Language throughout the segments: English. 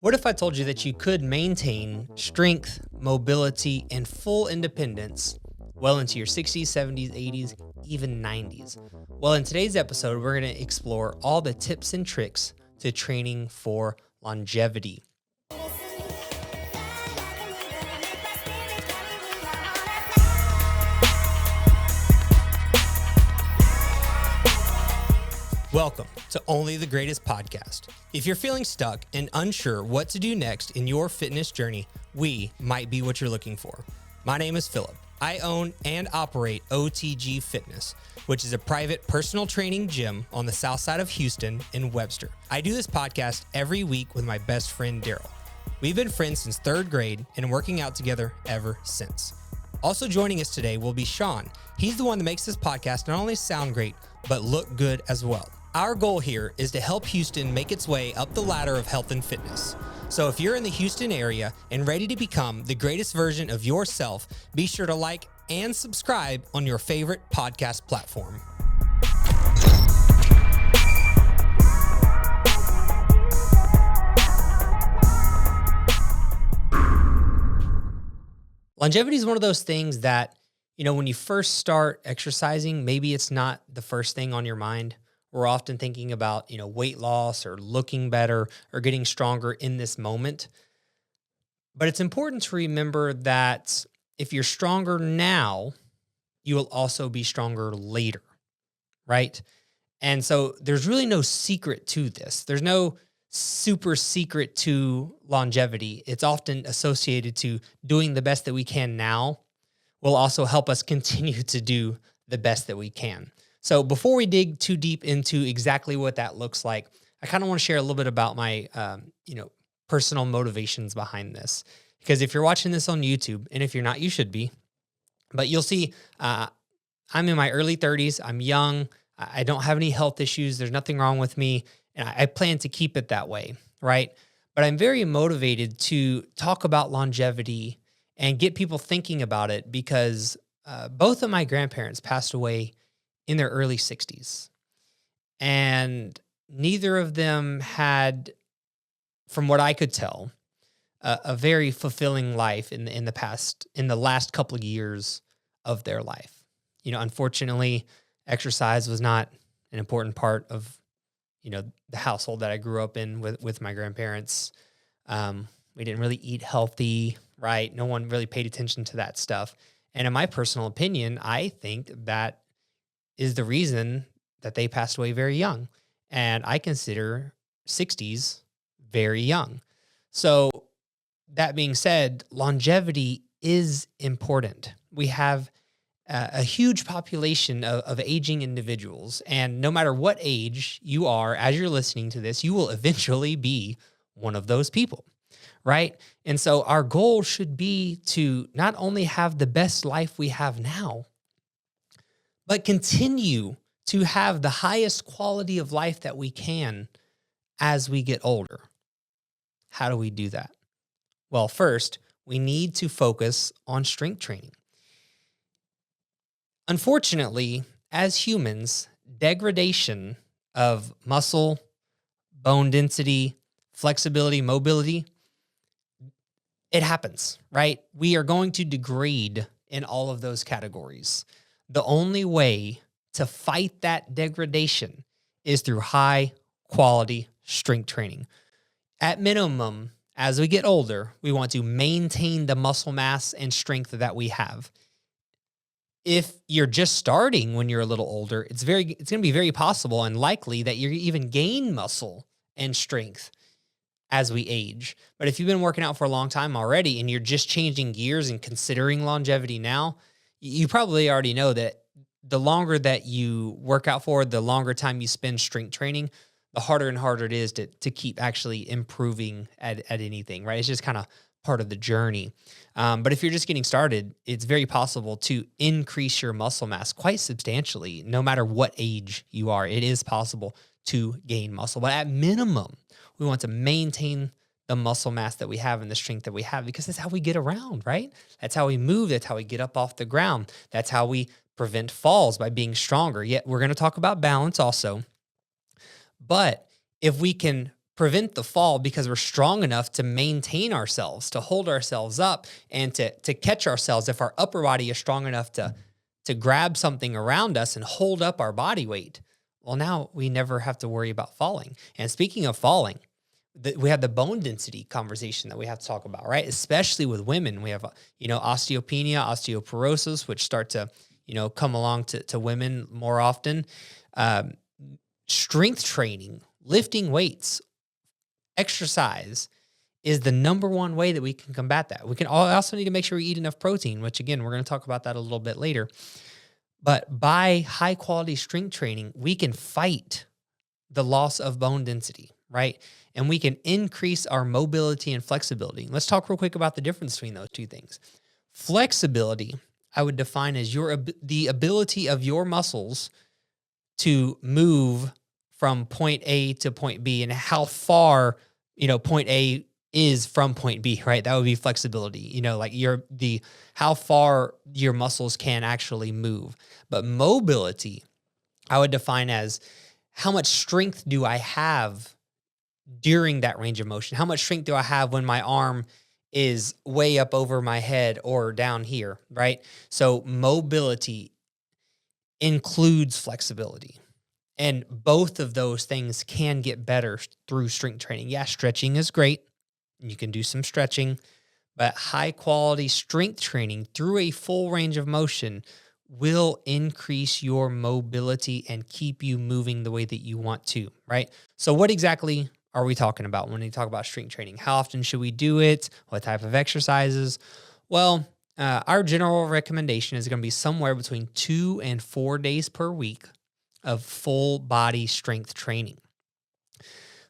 What if I told you that you could maintain strength, mobility, and full independence well into your 60s, 70s, 80s, even 90s? Well, in today's episode, we're going to explore all the tips and tricks to training for longevity. Welcome to Only the Greatest Podcast. If you're feeling stuck and unsure what to do next in your fitness journey, we might be what you're looking for. My name is Philip. I own and operate OTG Fitness, which is a private personal training gym on the south side of Houston in Webster. I do this podcast every week with my best friend, Daryl. We've been friends since third grade and working out together ever since. Also joining us today will be Sean. He's the one that makes this podcast not only sound great, but look good as well. Our goal here is to help Houston make its way up the ladder of health and fitness. So if you're in the Houston area and ready to become the greatest version of yourself, be sure to like and subscribe on your favorite podcast platform. Longevity is one of those things that, when you first start exercising, maybe it's not the first thing on your mind. We're often thinking about, weight loss or looking better or getting stronger in this moment. But it's important to remember that if you're stronger now, you will also be stronger later, right? And so there's really no secret to this. There's no super secret to longevity. It's often associated to doing the best that we can now will also help us continue to do the best that we can. So before we dig too deep into exactly what that looks like, I kind of want to share a little bit about my, personal motivations behind this. Because if you're watching this on YouTube, and if you're not, you should be, but you'll see I'm in my early 30s. I'm young. I don't have any health issues. There's nothing wrong with me. And I plan to keep it that way, right? But I'm very motivated to talk about longevity and get people thinking about it because both of my grandparents passed away in their early 60s. And neither of them had, from what I could tell, a very fulfilling life in the last couple of years of their life. Unfortunately, exercise was not an important part of, the household that I grew up in with my grandparents. We didn't really eat healthy, right? No one really paid attention to that stuff. And in my personal opinion, I think that is the reason that they passed away very young. And I consider 60s very young. So that being said, longevity is important. We have a huge population of aging individuals. And no matter what age you are, as you're listening to this, you will eventually be one of those people, right? And so our goal should be to not only have the best life we have now, but continue to have the highest quality of life that we can as we get older. How do we do that? Well, first, we need to focus on strength training. Unfortunately, as humans, degradation of muscle, bone density, flexibility, mobility, it happens, right? We are going to degrade in all of those categories. The only way to fight that degradation is through high quality strength training. At minimum, as we get older, we want to maintain the muscle mass and strength that we have. If you're just starting when you're a little older, it's going to be very possible and likely that you even gain muscle and strength as we age. But if you've been working out for a long time already and you're just changing gears and considering longevity now, you probably already know that the longer that you work out for, the longer time you spend strength training, the harder and harder it is to keep actually improving at anything, right? It's just kind of part of the journey. But if you're just getting started, it's very possible to increase your muscle mass quite substantially. No matter what age you are, it is possible to gain muscle. But at minimum, we want to maintain the muscle mass that we have and the strength that we have, because that's how we get around, right? That's how we move. That's how we get up off the ground. That's how we prevent falls, by being stronger. Yet we're going to talk about balance also. But if we can prevent the fall because we're strong enough to maintain ourselves, to hold ourselves up, and to catch ourselves. If our upper body is strong enough to grab something around us and hold up our body weight, well, now we never have to worry about falling. And speaking of falling, we have the bone density conversation that we have to talk about, right? Especially with women, we have, osteopenia, osteoporosis, which start to, come along to women more often. Strength training, lifting weights, exercise is the number one way that we can combat that. We can also need to make sure we eat enough protein, which again, we're going to talk about that a little bit later. But by high quality strength training, we can fight the loss of bone density, right? And we can increase our mobility and flexibility. Let's talk real quick about the difference between those two things. Flexibility, I would define as the ability of your muscles to move from point A to point B, and how far, point A is from point B, right? That would be flexibility, like how far your muscles can actually move. But mobility, I would define as how much strength do I have during that range of motion? How much strength do I have when my arm is way up over my head or down here, right? So mobility includes flexibility. And both of those things can get better through strength training. Yeah, stretching is great. You can do some stretching, but high quality strength training through a full range of motion will increase your mobility and keep you moving the way that you want to, right? So what exactly are we talking about when we talk about strength training? How often should we do it? What type of exercises? Well, our general recommendation is going to be somewhere between 2 and 4 days per week of full body strength training.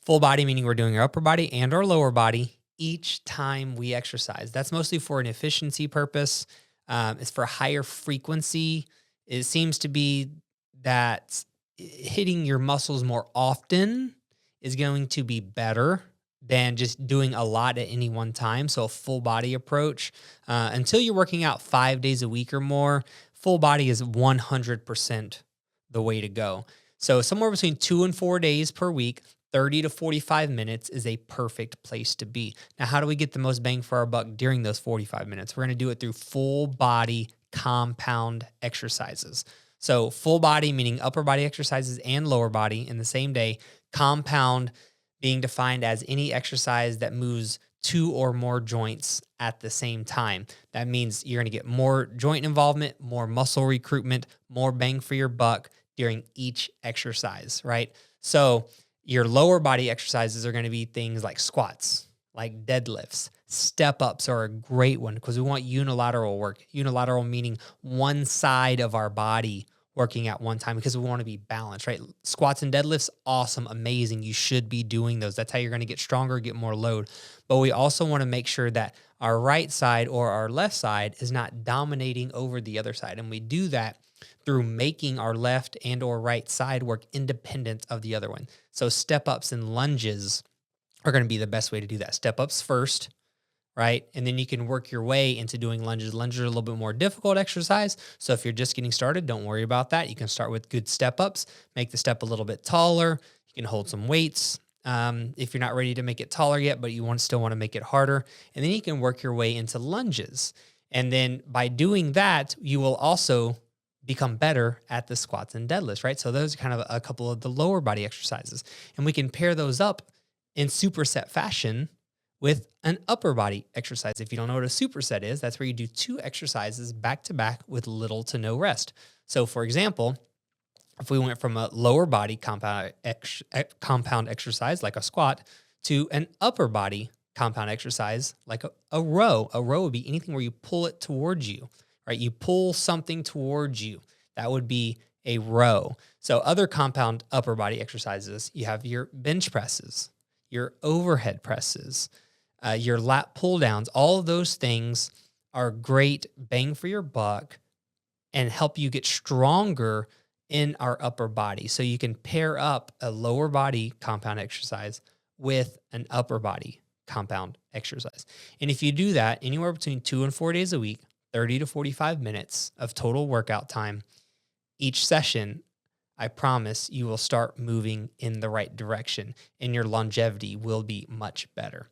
Full body meaning we're doing our upper body and our lower body each time we exercise. That's mostly for an efficiency purpose. It's for higher frequency. It seems to be that hitting your muscles more often is going to be better than just doing a lot at any one time. So a full body approach, until you're working out 5 days a week or more, full body is 100% the way to go. So somewhere between 2 and 4 days per week, 30 to 45 minutes is a perfect place to be. Now, how do we get the most bang for our buck during those 45 minutes? We're going to do it through full body compound exercises. So full body, meaning upper body exercises and lower body in the same day. Compound being defined as any exercise that moves 2 or more joints at the same time. That means you're going to get more joint involvement, more muscle recruitment, more bang for your buck during each exercise, right? So your lower body exercises are going to be things like squats, like deadlifts. Step ups are a great one because we want unilateral work. Unilateral meaning one side of our body working at one time because we want to be balanced, right? Squats and deadlifts, awesome, amazing. You should be doing those. That's how you're going to get stronger, get more load. But we also want to make sure that our right side or our left side is not dominating over the other side. And we do that through making our left and or right side work independent of the other one. So step ups and lunges are going to be the best way to do that. Step ups first, right? And then you can work your way into doing lunges. Lunges are a little bit more difficult exercise. So if you're just getting started, don't worry about that. You can start with good step ups, make the step a little bit taller. You can hold some weights if you're not ready to make it taller yet, but you still want to make it harder. And then you can work your way into lunges. And then by doing that, you will also become better at the squats and deadlifts, right? So those are kind of a couple of the lower body exercises. And we can pair those up in superset fashion with an upper body exercise. If you don't know what a superset is, that's where you do 2 exercises back to back with little to no rest. So for example, if we went from a lower body compound exercise like a squat to an upper body compound exercise like a row. A row would be anything where you pull it towards you, right? You pull something towards you. That would be a row. So other compound upper body exercises, you have your bench presses, your overhead presses, your lat pull downs. All of those things are great bang for your buck and help you get stronger in our upper body. So you can pair up a lower body compound exercise with an upper body compound exercise. And if you do that anywhere between 2 and 4 days a week, 30 to 45 minutes of total workout time each session, I promise you will start moving in the right direction and your longevity will be much better.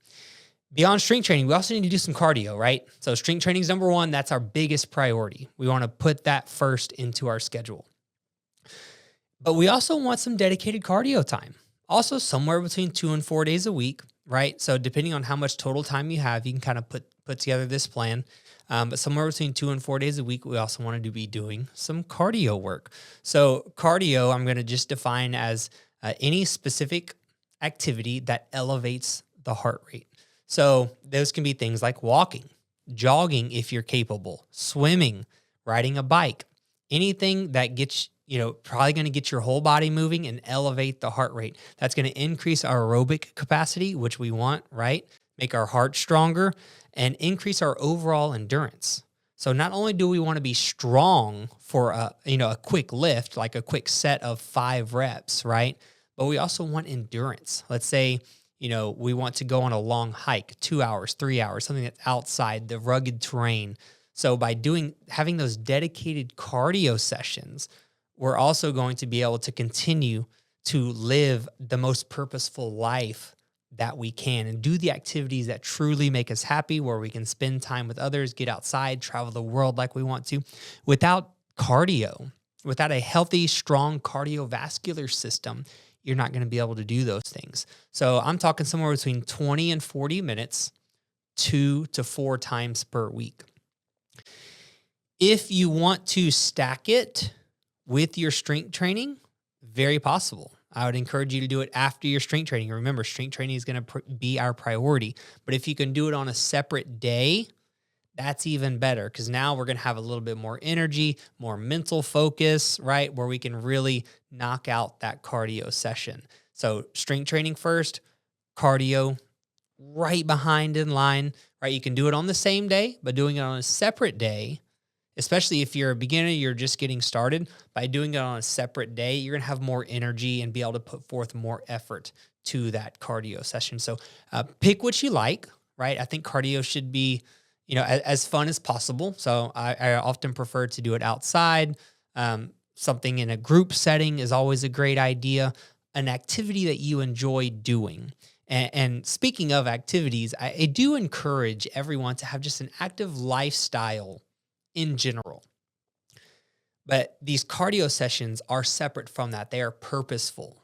Beyond strength training, we also need to do some cardio, right? So strength training is number one. That's our biggest priority. We want to put that first into our schedule. But we also want some dedicated cardio time. Also somewhere between 2 and 4 days a week, right? So depending on how much total time you have, you can kind of put together this plan. But somewhere between 2 and 4 days a week, we also want to be doing some cardio work. So cardio, I'm going to just define as any specific activity that elevates the heart rate. So those can be things like walking, jogging if you're capable, swimming, riding a bike, anything that gets, probably going to get your whole body moving and elevate the heart rate. That's going to increase our aerobic capacity, which we want, right? Make our heart stronger and increase our overall endurance. So not only do we want to be strong for a quick lift, like a quick set of 5 reps, right? But we also want endurance. Let's say, we want to go on a long hike, 2 hours, 3 hours, something that's outside the rugged terrain. So by having those dedicated cardio sessions, we're also going to be able to continue to live the most purposeful life that we can and do the activities that truly make us happy, where we can spend time with others, get outside, travel the world like we want to. Without cardio, without a healthy, strong cardiovascular system, you're not going to be able to do those things. So I'm talking somewhere between 20 and 40 minutes, 2 to 4 times per week. If you want to stack it with your strength training, very possible. I would encourage you to do it after your strength training. Remember, strength training is going to be our priority. But if you can do it on a separate day, that's even better, because now we're going to have a little bit more energy, more mental focus, right? Where we can really knock out that cardio session. So strength training first, cardio right behind in line, right? You can do it on the same day, but doing it on a separate day, especially if you're a beginner, you're just getting started, by doing it on a separate day, you're going to have more energy and be able to put forth more effort to that cardio session. So pick what you like, right? I think cardio should be, as fun as possible. So I often prefer to do it outside. Something in a group setting is always a great idea. An activity that you enjoy doing. And speaking of activities, I do encourage everyone to have just an active lifestyle in general. But these cardio sessions are separate from that. They are purposeful.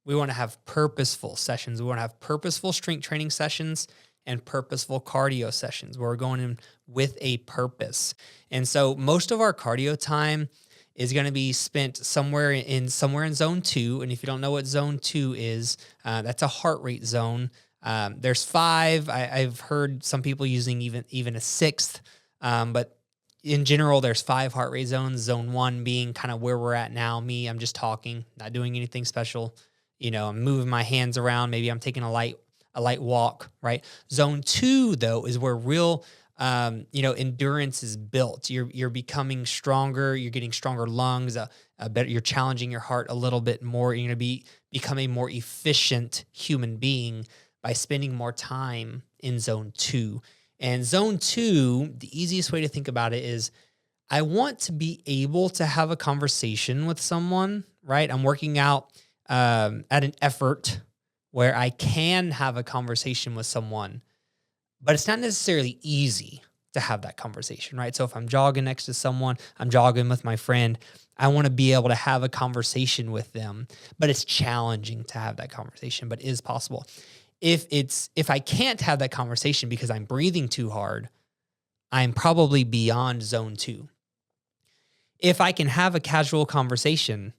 We want to have purposeful sessions. We want to have purposeful strength training sessions and purposeful cardio sessions where we're going in with a purpose. And so most of our cardio time is going to be spent somewhere in zone 2. And if you don't know what zone 2 is, that's a heart rate zone. There's 5. I've heard some people using even a 6th, but in general, there's 5 heart rate zones. Zone 1 being kind of where we're at now. I'm just talking, not doing anything special. I'm moving my hands around. Maybe I'm taking a light walk, right? Zone 2, though, is where real, endurance is built. You're becoming stronger. You're getting stronger lungs. You're challenging your heart a little bit more. You're going to become a more efficient human being by spending more time in zone 2. And zone 2, the easiest way to think about it is, I want to be able to have a conversation with someone, right? I'm working out at an effort where I can have a conversation with someone, but it's not necessarily easy to have that conversation, right? So if I'm jogging next to someone, I'm jogging with my friend, I want to be able to have a conversation with them, but it's challenging to have that conversation, but it is possible. If I can't have that conversation because I'm breathing too hard, I'm probably beyond zone 2. If I can have a casual conversation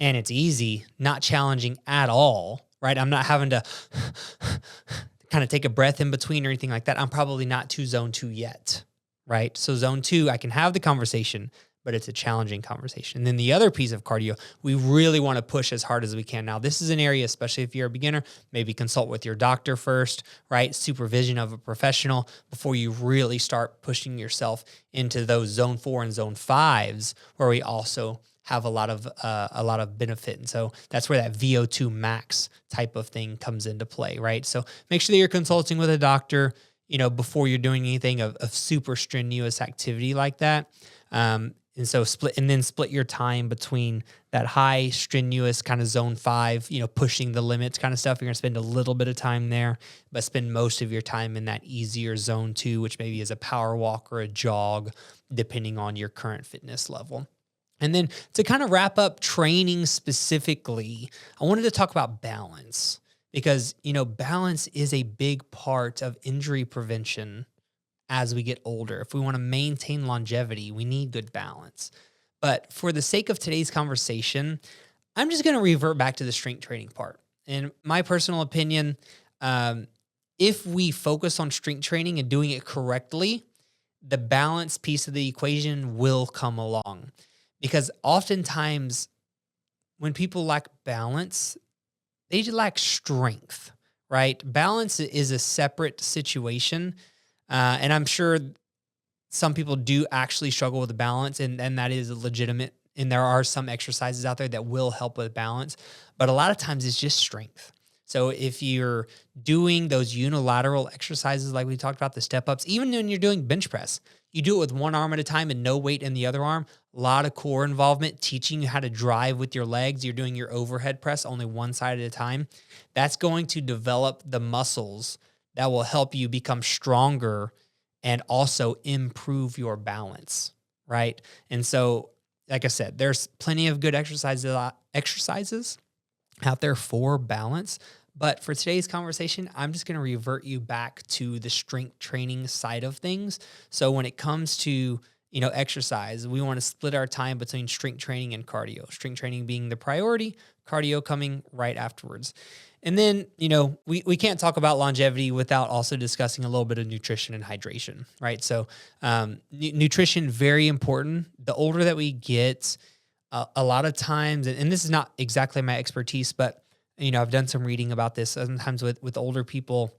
and it's easy, not challenging at all, right? I'm not having to kind of take a breath in between or anything like that. I'm probably not to zone 2 yet, right? So zone 2, I can have the conversation, but it's a challenging conversation. And then the other piece of cardio, we really want to push as hard as we can. Now, this is an area, especially if you're a beginner, maybe consult with your doctor first, right? Supervision of a professional before you really start pushing yourself into those zone 4 and zone 5s, where we also have a lot of benefit. And so that's where that VO2 max type of thing comes into play, right? So make sure that you're consulting with a doctor, before you're doing anything of super strenuous activity like that. And so split your time between that high strenuous kind of zone 5, pushing the limits kind of stuff. You're going to spend a little bit of time there, but spend most of your time in that easier zone 2, which maybe is a power walk or a jog, depending on your current fitness level. And then to kind of wrap up training specifically, I wanted to talk about balance because, balance is a big part of injury prevention as we get older. If we want to maintain longevity, we need good balance. But for the sake of today's conversation, I'm just going to revert back to the strength training part. In my personal opinion, if we focus on strength training and doing it correctly, the balance piece of the equation will come along. Because oftentimes when people lack balance, they lack strength, right? Balance is a separate situation. And I'm sure some people do actually struggle with the balance, and that is legitimate. And there are some exercises out there that will help with balance, but a lot of times it's just strength. So if you're doing those unilateral exercises, like we talked about, the step ups, even when you're doing bench press, you do it with one arm at a time and no weight in the other arm, a lot of core involvement, teaching you how to drive with your legs. You're doing your overhead press only one side at a time. That's going to develop the muscles that will help you become stronger and also improve your balance, right? And so, like I said, there's plenty of good exercises out there for balance. But for today's conversation, I'm just going to revert you back to the strength training side of things. So when it comes to, exercise, we want to split our time between strength training and cardio. Strength training being the priority, cardio coming right afterwards. And then, we can't talk about longevity without also discussing a little bit of nutrition and hydration, right? So nutrition, very important. The older that we get, a lot of times, and this is not exactly my expertise, but, I've done some reading about this. Sometimes with older people,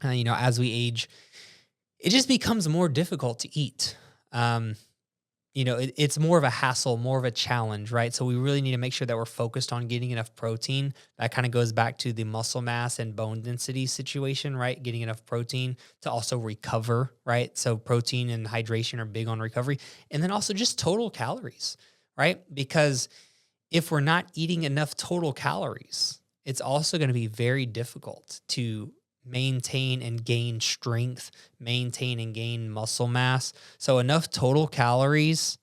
as we age, it just becomes more difficult to eat. It's more of a hassle, more of a challenge, right? So we really need to make sure that we're focused on getting enough protein. That kind of goes back to the muscle mass and bone density situation, right? Getting enough protein to also recover, right? So protein and hydration are big on recovery. And then also just total calories, right? Because if we're not eating enough total calories, it's also going to be very difficult to maintain and gain strength, maintain and gain muscle mass. So enough total calories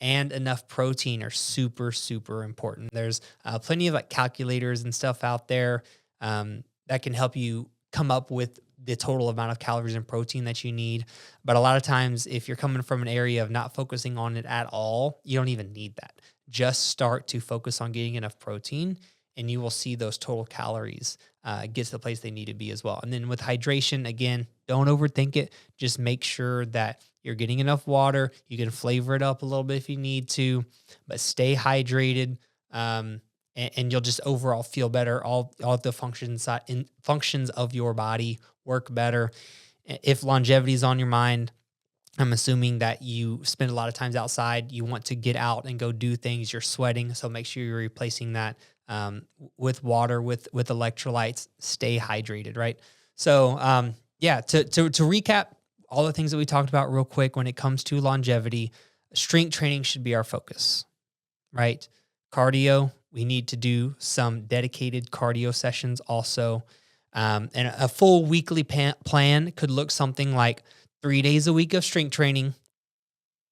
and enough protein are super, super important. There's plenty of calculators and stuff out there that can help you come up with the total amount of calories and protein that you need. But a lot of times, if you're coming from an area of not focusing on it at all, you don't even need that. Just start to focus on getting enough protein, and you will see those total calories get to the place they need to be as well. And then with hydration, again, don't overthink it. Just make sure that you're getting enough water. You can flavor it up a little bit if you need to, but stay hydrated, and you'll just overall feel better. All the functions of your body work better. If longevity is on your mind, I'm assuming that you spend a lot of times outside. You want to get out and go do things. You're sweating, so make sure you're replacing that with water, with electrolytes. Stay hydrated, right? So, to recap all the things that we talked about real quick when it comes to longevity, strength training should be our focus, right? Cardio, we need to do some dedicated cardio sessions also. And a full weekly plan could look something like 3 days a week of strength training,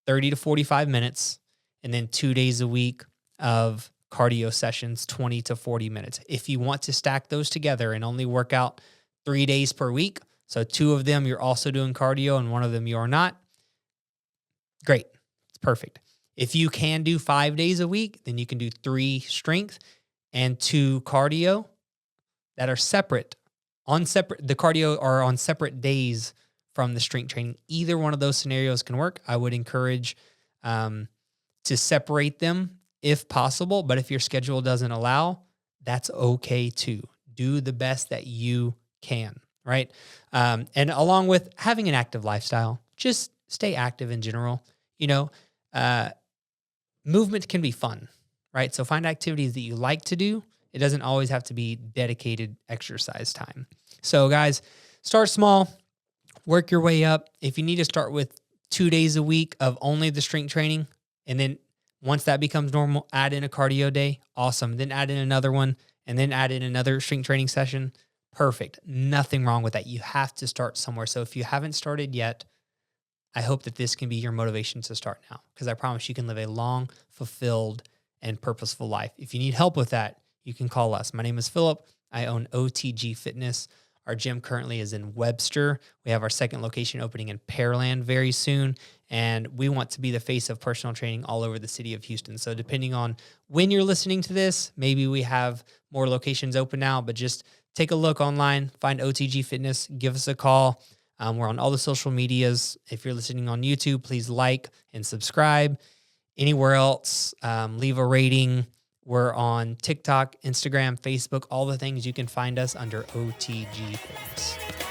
30 to 45 minutes, and then 2 days a week of cardio sessions, 20 to 40 minutes. If you want to stack those together and only work out 3 days per week, so 2 of them you're also doing cardio and 1 of them you are not, great. It's perfect. If you can do 5 days a week, then you can do 3 strength and 2 cardio that are separate. The cardio are on separate days from the strength training. Either one of those scenarios can work. I would encourage to separate them if possible, but if your schedule doesn't allow, that's okay too. Do the best that you can, right? And along with having an active lifestyle, just stay active in general. Movement can be fun, right? So find activities that you like to do. It doesn't always have to be dedicated exercise time. So guys, start small. Work your way up. If you need to start with 2 days a week of only the strength training And then once that becomes normal, add in a cardio day. Awesome. Then add in another one, and then add in another strength training session. Perfect. Nothing wrong with that. You have to start somewhere. So if you haven't started yet, I hope that this can be your motivation to start now, because I promise you can live a long, fulfilled, and purposeful life. If you need help with that, you can call us. My name is Philip. I own OTG Fitness. Our gym currently is in Webster. We have our second location opening in Pearland very soon, and we want to be the face of personal training all over the city of Houston. So depending on when you're listening to this, maybe we have more locations open now, but just take a look online, find OTG Fitness, give us a call. We're on all the social medias. If you're listening on YouTube, please like and subscribe. Anywhere else, leave a rating. We're on TikTok, Instagram, Facebook, all the things. You can find us under OTG Fitness.